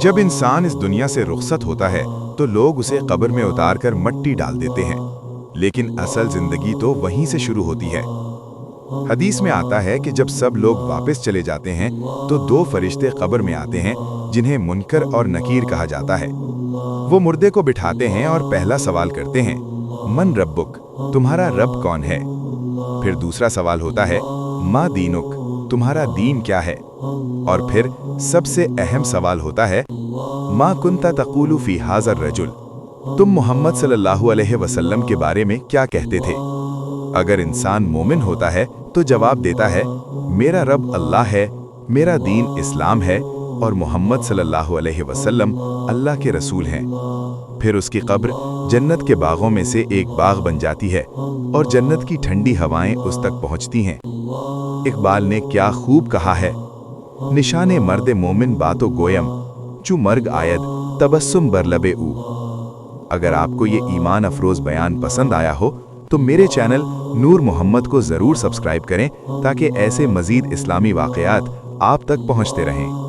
जब इंसान इस दुनिया से रुखसत होता है तो लोग उसे कब्र में उतारकर मट्टी डाल देते हैं, लेकिन असल जिंदगी तो वहीं से शुरू होती है। हदीस में आता है कि जब सब लोग वापस चले जाते हैं तो दो फरिश्ते कब्र में आते हैं जिन्हें मुनकर और नकीर कहा जाता है। वो मुर्दे को बिठाते हैं और पहला सवाल करते हैं, मन रब्बुक, तुम्हारा रब कौन है? फिर दूसरा सवाल होता है, मा दीनुक, तुम्हारा दीन क्या है? और फिर सबसे अहम सवाल होता है, मा कुंता तक़ूलु फी हाज़र रजुल, तुम मोहम्मद सल्लल्लाहु अलैहि वसल्लम के बारे में क्या कहते थे? अगर इंसान मोमिन होता है तो जवाब देता है, मेरा रब अल्लाह है, मेरा दीन इस्लाम है और मोहम्मद सल्लल्लाहु अलैहि वसल्लम अल्लाह के रसूल हैं। फिर उसकी कब्र जन्नत के बागों में से एक बाग बन जाती है और जन्नत की ठंडी हवाएं उस तक पहुंचती हैं। इकबाल ने क्या खूब कहा है, निशाने मर्दे मोमिन बातो गोयम, चू मर्ग आयद तबस्सुम बरलबे ऊ। अगर आपको ये ईमान अफरोज बयान पसंद आया हो तो मेरे चैनल नूर मोहम्मद को ज़रूर सब्सक्राइब करें ताकि ऐसे मज़ीद इस्लामी वाक़यात आप तक पहुँचते रहें।